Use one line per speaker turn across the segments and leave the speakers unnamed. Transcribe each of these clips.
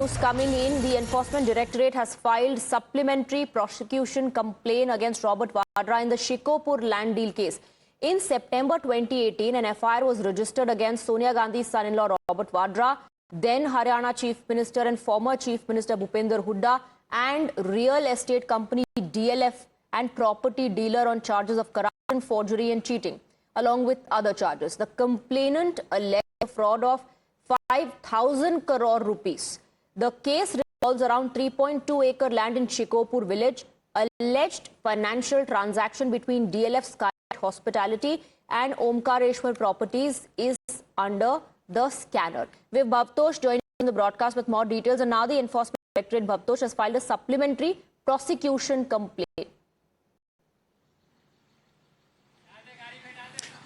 News coming in, the Enforcement Directorate has filed supplementary prosecution complaint against Robert Vadra in the Shikopur land deal case. In September 2018, an FIR was registered against Sonia Gandhi's son-in-law Robert Vadra, then Haryana Chief Minister and former Chief Minister Bhupinder Hooda, and real estate company DLF and property dealer on charges of corruption, forgery and cheating, along with other charges. The complainant alleged a fraud of 5,000 crore rupees. The case revolves around 3.2-acre land in Shikopur village. Alleged financial transaction between DLF Skylight Hospitality and Omkareshwar Properties is under the scanner. We have Bhavtosh joining in the broadcast with more details. And now the Enforcement Directorate, Bhavtosh, has filed a supplementary prosecution complaint.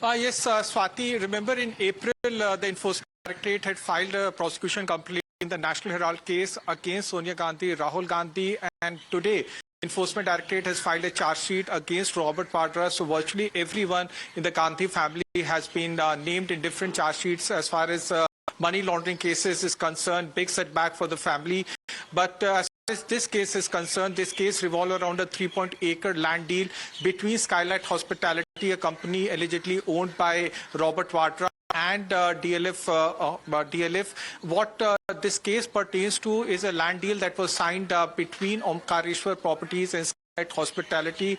Yes, Swati, remember in April, the Enforcement Directorate had filed a prosecution complaint in the National Herald case against Sonia Gandhi, Rahul Gandhi, and today Enforcement Directorate has filed a charge sheet against Robert Vadra. So virtually everyone in the Gandhi family has been named in different charge sheets as far as money laundering cases is concerned. Big setback for the family. But as far as this case is concerned, this case revolves around a 3.8-acre land deal between Skylight Hospitality, a company allegedly owned by Robert Vadra, and DLF. What this case pertains to is a land deal that was signed between Omkareshwar Properties and Skylight Hospitality.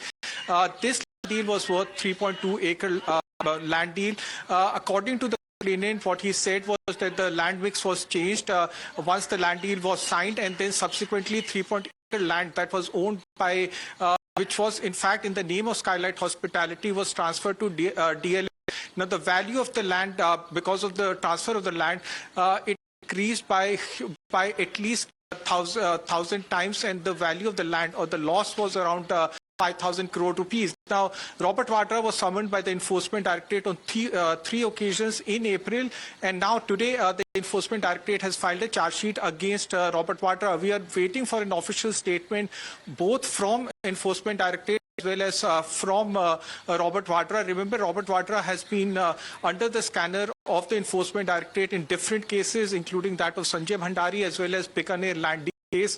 This deal was worth 3.2-acre land deal. According to the complainant, what he said was that the land mix was changed once the land deal was signed, and then subsequently 3.8-acre land that was owned by, which was in fact in the name of Skylight Hospitality, was transferred to DLF. Now, the value of the land, because of the transfer of the land, it increased by at least 1,000 times, and the value of the land or the loss was around 5,000 crore rupees. Now, Robert Vadra was summoned by the Enforcement Directorate on three occasions in April, and now today the Enforcement Directorate has filed a charge sheet against Robert Vadra. We are waiting for an official statement both from Enforcement Directorate as well as from Robert Vadra. Remember, Robert Vadra has been under the scanner of the Enforcement Directorate in different cases, including that of Sanjay Bhandari as well as Bikaner land case.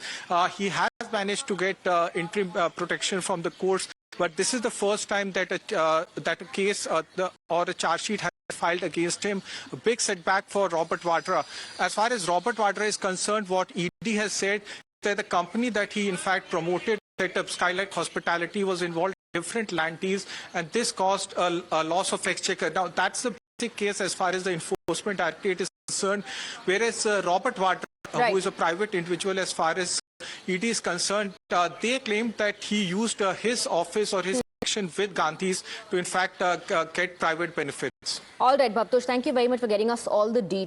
He has managed to get interim protection from the courts, but this is the first time that a case or a charge sheet has filed against him. A big setback for Robert Vadra. As far as Robert Vadra is concerned, what ED has said that the company that he in fact promoted, set up Skylight Hospitality, was involved in different land deals, and this caused a loss of exchequer. Now, that's the basic case as far as the Enforcement Directorate is concerned, whereas Robert Vadra, who is a private individual as far as ED is concerned, they claimed that he used his office or his connection with Gandhis to in fact get private benefits.
All right, Bhavtosh, thank you very much for getting us all the details.